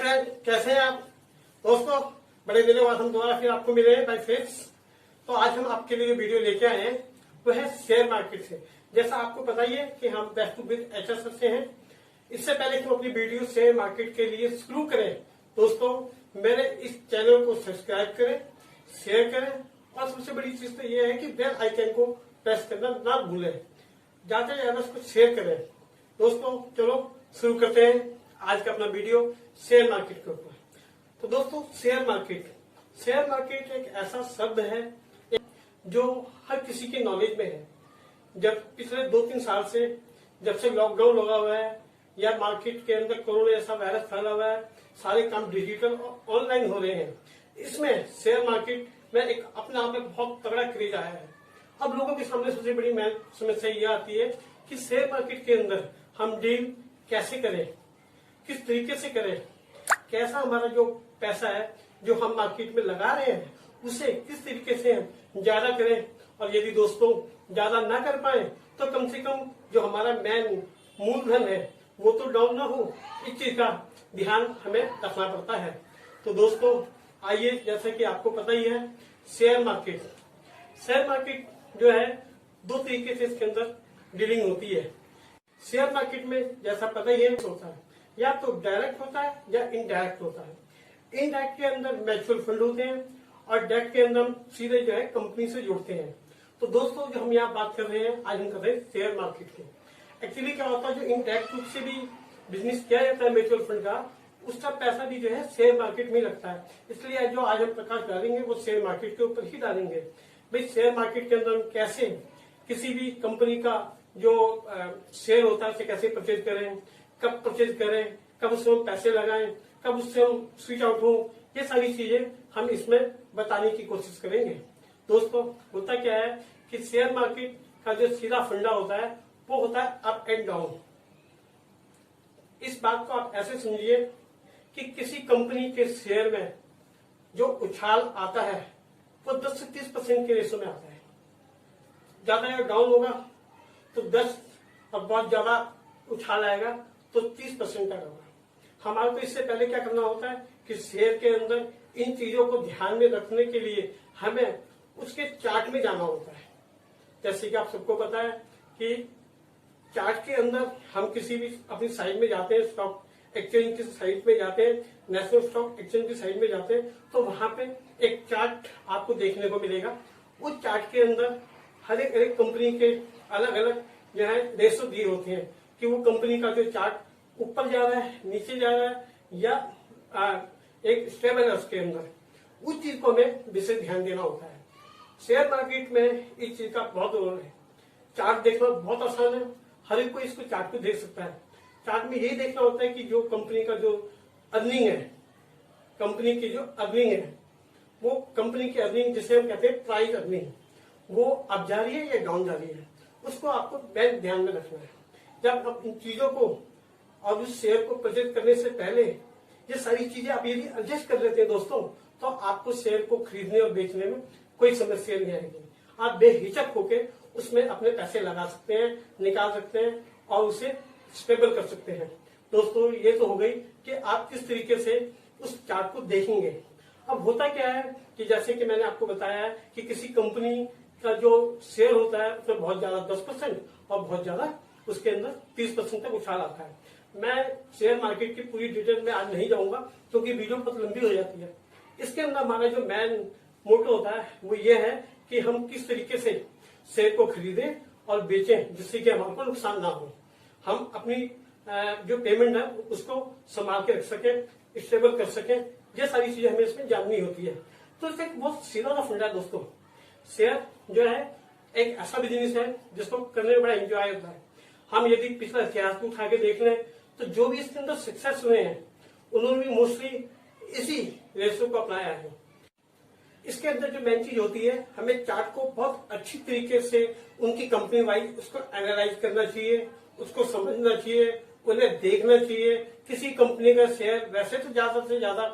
Friend, कैसे हैं आप दोस्तों? बड़े दिनों बाद हम दोबारा फिर आपको मिले हैं बाय फेस। तो आज हम आपके लिए वीडियो लेके आए हैं वो है शेयर मार्केट से। जैसा आपको पता ही है कि हम बेस्ट टू विद एचएस से हैं। इससे पहले कि हम अपनी वीडियो शेयर मार्केट के लिए शुरू करें दोस्तों, मेरे इस चैनल को सब्सक्राइब करें, शेयर करें और सबसे बड़ी चीज तो ये है कि बेल आइकन को प्रेस करना ना भूलें। ज्यादा से ज्यादा इसको शेयर करें दोस्तों। चलो शुरू करते हैं आज का अपना वीडियो शेयर मार्केट के ऊपर। तो दोस्तों, शेयर मार्केट एक ऐसा शब्द है जो हर किसी के नॉलेज में है। जब पिछले 2-3 साल से जब से लॉकडाउन लगा हुआ है या मार्केट के अंदर कोरोना जैसा वायरस फैला हुआ है, सारे काम डिजिटल और ऑनलाइन हो रहे हैं। इसमें शेयर मार्केट में एक अपने आप में बहुत तगड़ा क्रेज आया है। अब लोगों के सामने सबसे बड़ी समस्या यह आती है कि शेयर मार्केट के अंदर हम डील कैसे करें, किस तरीके से करें, कैसा हमारा जो पैसा है जो हम मार्केट में लगा रहे हैं उसे किस तरीके से ज्यादा करें, और यदि दोस्तों ज्यादा ना कर पाए तो कम से कम जो हमारा मेन मूलधन है वो तो डाउन ना हो। इस चीज का ध्यान हमें रखना पड़ता है। तो दोस्तों आइए, जैसे कि आपको पता ही है, शेयर मार्केट जो है 2 तरीके से इसके अंदर डीलिंग होती है। शेयर मार्केट में जैसा पता ही है होता है, या तो डायरेक्ट होता है या इनडायरेक्ट होता है। इनडायरेक्ट के अंदर म्यूचुअल फंड होते हैं और डायरेक्ट के अंदर हम सीधे जो है कंपनी से जुड़ते हैं। तो दोस्तों जो हम यहाँ बात कर रहे हैं, आज हम कर रहे हैं शेयर मार्केट की। एक्चुअली क्या होता है, जो इनडायरेक्ट रूप से भी बिजनेस किया जाता है म्यूचुअल फंड का, उसका पैसा भी जो है शेयर मार्केट में लगता है। इसलिए जो आज हम प्रकाश डालेंगे वो शेयर मार्केट के ऊपर ही डालेंगे। भाई शेयर मार्केट के अंदर हम कैसे किसी भी कंपनी का जो शेयर होता है उसे कैसे परचेज करें, कब परचेज करें, कब उसमें हम पैसे लगाएं, कब उससे हम स्विच आउट हो, ये सारी चीजें हम इसमें बताने की कोशिश करेंगे। दोस्तों होता क्या है कि शेयर मार्केट का जो सीधा फंडा होता है वो होता है अप एंड डाउन। इस बात को आप ऐसे समझिए कि किसी कंपनी के शेयर में जो उछाल आता है वो 10 से 30% के रेशो में आता है। ज्यादा या डाउन होगा तो 10 और बहुत ज्यादा उछाल आएगा तो 30% का होगा। हमारे को इससे पहले क्या करना होता है कि शेयर के अंदर इन चीजों को ध्यान में रखने के लिए हमें उसके चार्ट में जाना होता है। जैसे कि आप सबको पता है कि चार्ट के अंदर हम किसी भी अपनी साइट में जाते हैं, स्टॉक एक्सचेंज की साइट में जाते हैं, नेशनल स्टॉक एक्सचेंज की साइट में जाते हैं, तो वहां पे एक चार्ट आपको देखने को मिलेगा। उस चार्ट के अंदर हर एक कंपनी के अलग अलग जो है रेशो दिए होते हैं कि वो कंपनी का जो चार्ट ऊपर जा रहा है, नीचे जा रहा है या एक स्टेबल है उसके अंदर। उस चीज को हमें विशेष ध्यान देना होता है। शेयर मार्केट में इस चीज का बहुत रोल है। चार्ट देखना बहुत आसान है, हर एक कोई इसको चार्ट को देख सकता है। चार्ट में यही देखना होता है कि जो कंपनी का जो अर्निंग है, कंपनी की जो अर्निंग है, वो कंपनी की अर्निंग जिसे हम कहते हैं प्राइस अर्निंग, वो अप जा रही है या डाउन जा रही है, उसको आपको बेस्ट ध्यान में रखना है। जब आप इन चीजों को और उस शेयर को परचेज करने से पहले ये सारी चीजें आप यदि एडजस्ट कर लेते हैं दोस्तों, तो आपको शेयर को खरीदने और बेचने में कोई समस्या नहीं आएगी। आप बेहिचक होके उसमें अपने पैसे लगा सकते हैं, निकाल सकते हैं और उसे स्टेबल कर सकते हैं। दोस्तों ये तो हो गई कि आप किस तरीके से उस चार्ट को देखेंगे। अब होता क्या है कि जैसे कि मैंने आपको बताया है कि किसी कंपनी का जो शेयर होता है उसमें बहुत ज्यादा 10% और बहुत ज्यादा उसके अंदर 30% तक उछाल आता है। मैं शेयर मार्केट की पूरी डिटेल में आज नहीं जाऊंगा क्योंकि वीडियो बहुत लंबी हो जाती है। इसके अंदर हमारा जो मेन मोटो होता है वो ये है कि हम किस तरीके से शेयर को खरीदें और बेचें जिससे कि हमारे को नुकसान ना हो। हम अपनी जो पेमेंट है उसको संभाल के रख सकें, स्टेबल कर सकें, ये सारी चीजें हमें इसमें जाननी होती है। तो इसका एक बहुत सीधा सा फंडा है दोस्तों। शेयर जो है एक ऐसा बिजनेस है जिसको करने में बड़ा एंजॉय होता है। हम यदि पिछला इतिहास को उठा के देख लें तो जो भी इसके अंदर सक्सेस हुए हैं उन्होंने भी मोस्टली इसी रेशो को अपनाया है। इसके अंदर जो मेन चीज होती है, हमें चार्ट को बहुत अच्छी तरीके से उनकी कंपनी वाइज उसको एनालाइज करना चाहिए, उसको समझना चाहिए, उन्हें देखना चाहिए। किसी कंपनी का शेयर वैसे तो ज्यादा से ज्यादा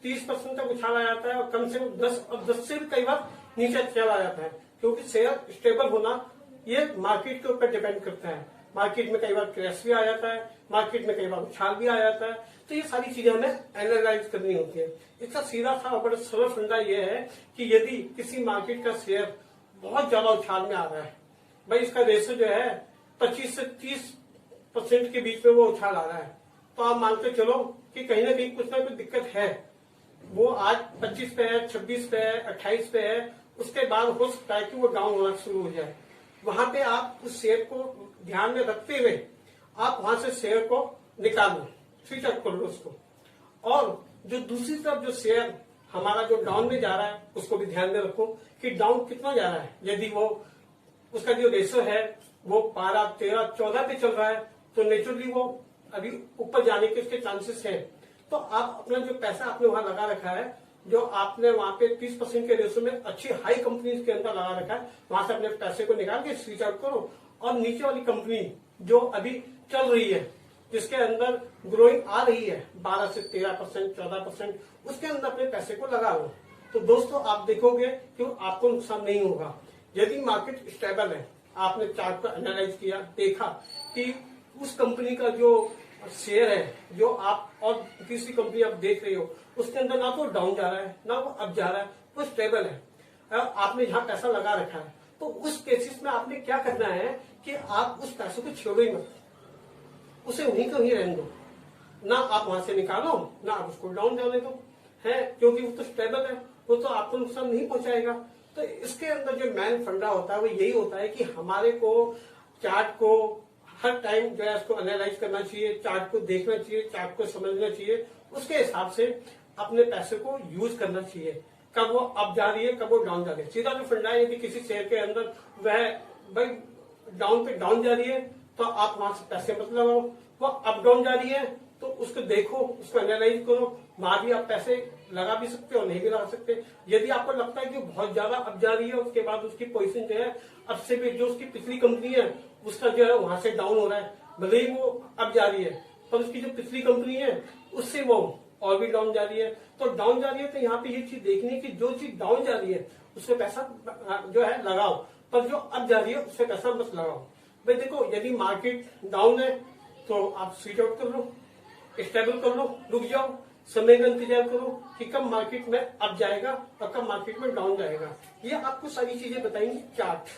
30% तक उछाला जाता है और कम से कम 10 और 10 से भी कई बार नीचे चला जाता है, क्योंकि शेयर स्टेबल होना ये मार्केट के ऊपर डिपेंड करता है। मार्केट में कई बार क्रैश भी आ जाता है, मार्केट में कई बार उछाल भी आ जाता है। तो ये सारी चीजें हमें एनालाइज करनी होती है। इसका सीधा सा और बड़ा सरल फंडा ये है कि यदि किसी मार्केट का शेयर बहुत ज्यादा उछाल में आ रहा है, भाई इसका रेशो जो है 25 से 30% के बीच में वो उछाल आ रहा है, तो आप मानते चलो कि कहीं ना कहीं कुछ ना कुछ दिक्कत है। वो आज 25 पे है, 26 पे है, 28 पे है, उसके बाद हो सकता है कि वो डाउन होना शुरू हो जाए। वहां पे आप उस शेयर को ध्यान में रखते हुए आप वहां से शेयर को निकालो, स्विच आउट कर लो उसको। और जो दूसरी तरफ जो शेयर हमारा जो डाउन में जा रहा है उसको भी ध्यान में रखो कि डाउन कितना जा रहा है। यदि वो उसका जो रेशो है वो 12, 13, 14 पे चल रहा है तो नेचुरली वो अभी ऊपर जाने के उसके चांसेस हैं। तो आप अपना जो पैसा आपने वहां लगा रखा है, जो आपने वहां पे 30% के रेशो में अच्छी हाई कंपनीज के अंदर लगा रखा है, वहां से अपने पैसे को निकाल के स्विच आउट करो और नीचे वाली कंपनी जो अभी चल रही है, जिसके अंदर ग्रोइंग आ रही है 12 से 13%, 14%, उसके अंदर अपने पैसे को लगा लो। तो दोस्तों आप देखोगे कि आपको नुकसान नहीं होगा। यदि मार्केट स्टेबल है, आपने चार्ट को एनालाइज किया, देखा कि उस कंपनी का जो शेयर है जो आप और तीसरी कंपनी आप देख रहे हो, उसके अंदर ना तो डाउन जा रहा है ना वो अप जा रहा है, वो स्टेबल है। आपने जहां पैसा लगा रखा है तो उस केसेस में आपने क्या करना है कि आप उस पैसे को छोड़ो ही मत, उसे वहीं का वहीं रहने दो। ना आप वहां से निकालो ना आप उसको डाउन जाने दो, है, क्योंकि वो तो स्टेबल है, वो तो आपको नुकसान नहीं पहुंचाएगा। तो इसके अंदर जो मैन फंडा होता है वो यही होता है कि हमारे को चार्ट को हर टाइम जो है उसको एनालाइज करना चाहिए, चार्ट को देखना चाहिए, चार्ट को समझना चाहिए, उसके हिसाब से अपने पैसे को यूज करना चाहिए। कब वो अप जा रही है, कब वो डाउन जा रही है। सीधा जो फंडा है, यदि किसी शेयर के अंदर वह भाई डाउन पे डाउन जा रही है तो आप वहां से पैसे मत लगाओ। वो अप डाउन जा रही है तो उसको देखो, उसको एनालाइज करो, वहां भी आप पैसे लगा भी सकते हो, नहीं भी लगा सकते। यदि आपको लगता है कि बहुत ज्यादा अप जा रही है, उसके बाद उसकी पोजीशन जो है अब से भी जो उसकी पिछली कंपनी है उसका जो है वहां से डाउन हो रहा है, भले ही वो अप जा रही है पर उसकी जो पिछली कंपनी है उससे वो और भी डाउन जा रही है। तो डाउन जा रही है तो यहाँ पे ये चीज देखनी है कि जो चीज डाउन जा रही है उससे पैसा जो है लगाओ, पर जो अप जा रही है उससे पैसा मत लगाओ। भाई देखो, यदि मार्केट डाउन है तो आप स्विच आउट कर लो, स्टेबल कर लो, रुक जाओ, समय का इंतजार करो कि कब मार्केट में अप जाएगा और कब मार्केट में डाउन जाएगा। ये आपको सारी चीजें बताएंगी चार्ट,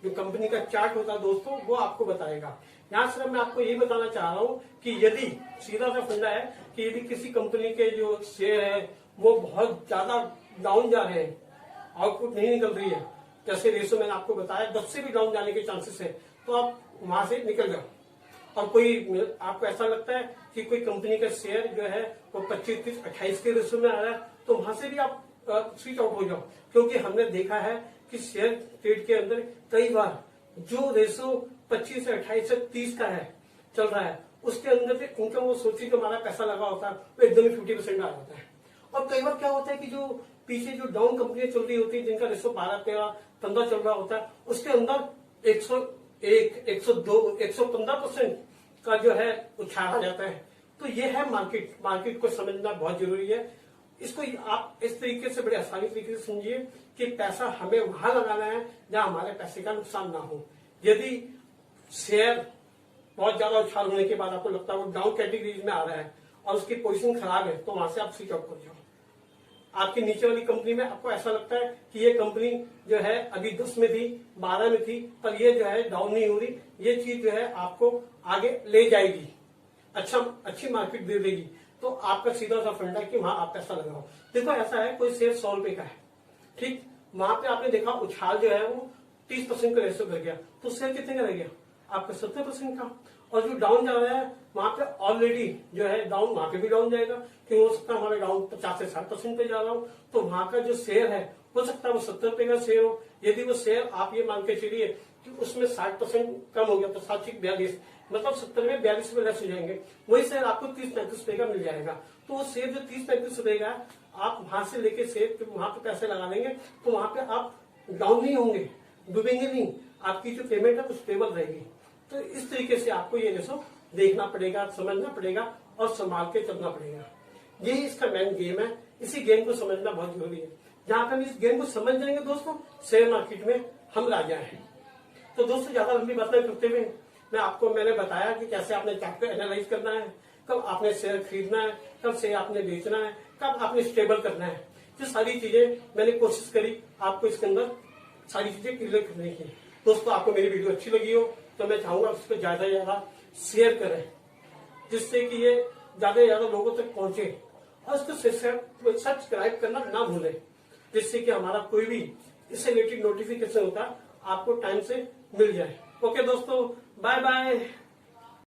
जो कंपनी का चार्ट होता है दोस्तों वो आपको बताएगा। यहाँ सिर्फ मैं आपको यही बताना चाह रहा हूँ कि यदि सीधा सा फंडा है कि यदि किसी कंपनी के जो शेयर है वो बहुत ज्यादा डाउन जा रहे हैं, आउटपुट नहीं निकल रही है, जैसे रेशो मैंने आपको बताया 10 से भी डाउन जाने के चांसेस है, तो आप वहां से निकल जाओ। और कोई आपको ऐसा लगता है कि कोई कंपनी का शेयर जो है वो 25, 30, 28 के रेशो में आ रहा है, तो वहां से भी आप स्विच आउट हो जाओ। क्योंकि हमने देखा है कि शेयर ट्रेड के अंदर कई बार जो रेशो 25 से 28 से 30 का है चल रहा है, उसके अंदर से उनका वो सोची जो हमारा पैसा लगा होता है वो एकदम ही 50% आ जाता है। और कई बार क्या होता है कि जो पीछे जो डाउन कंपनियां चल रही होती है जिनका रेशो 12, 13, 15 चल रहा होता है, उसके अंदर 101, 102, 115% का जो है उछाल आ जाता है। तो ये है मार्केट को समझना बहुत जरूरी है। इसको आप इस तरीके से बड़े आसानी तरीके से समझिए कि पैसा हमें वहां लगाना है जहां हमारे पैसे का नुकसान ना हो। यदि शेयर बहुत ज्यादा उछाल होने के बाद आपको लगता है वो डाउन कैटेगरीज में आ रहा है और उसकी पोजीशन खराब है, तो वहां से आप स्विच आउट कर जाओ। आपकी नीचे वाली कंपनी में आपको ऐसा लगता है कि ये कंपनी जो है अभी 10 में थी, 12 में थी, पर ये जो है डाउन नहीं हो रही, ये चीज जो है आपको आगे ले जाएगी, अच्छी मार्केट दे देगी, तो आपका सीधा सा फंडा है कि वहां आप पैसा लगाओ। देखो ऐसा है, कोई शेयर 100 रुपए का है, ठीक, वहां पे आपने देखा उछाल जो है वो 30% का रेशो कर गया, तो शेयर कितने का रह गया आपका 70% का। और जो डाउन जा रहा है वहां पे ऑलरेडी जो है डाउन, वहां पे भी डाउन जाएगा, कि हो सकता है हमारा डाउन 50 से 60% पे जा रहा हो, तो वहां का जो शेयर है हो सकता है वो 70 रुपए का शेयर हो। यदि वो शेयर आप ये मान के चलिए कि उसमें 60% कम हो गया तो 742, मतलब 70 में 42 रुपए लेस हो जाएंगे, वही शेयर आपको 30-35 रुपए का मिल जाएगा। तो वो शेयर जो 30-35 रुपए का आप वहां से लेके शेयर वहां पे पैसे लगा देंगे, तो वहां पे आप डाउन नहीं होंगे, डूबेंगे नहीं, आपकी जो पेमेंट है वो स्टेबल रहेगी। तो इस तरीके से आपको ये रेशो देखना पड़ेगा, समझना पड़ेगा और संभाल के चलना पड़ेगा। यही इसका मेन गेम है। इसी गेम को समझना बहुत जरूरी है। जहां पर हम इस गेम को समझ जाएंगे दोस्तों, शेयर मार्केट में हम राजा हैं। तो दोस्तों ज्यादा लंबी बातें करते हुए मैंने बताया कि कैसे आपने चार्ट को एनालाइज करना है, कब आपने शेयर खरीदना है, कब शेयर आपने बेचना है, कब आपने स्टेबल करना है। ये सारी चीजें मैंने कोशिश करी आपको इसके अंदर सारी चीजें क्लियर करने की। दोस्तों, आपको मेरी वीडियो अच्छी लगी हो तो मैं चाहूंगा उसको ज्यादा से ज्यादा शेयर करें, जिससे कि ये ज्यादा से ज्यादा लोगों तक पहुंचे, और उसको सब्सक्राइब करना ना भूलें, जिससे कि हमारा कोई भी इससे रिलेटेड नोटिफिकेशन होता है आपको टाइम से मिल जाए। ओके दोस्तों, बाय बाय।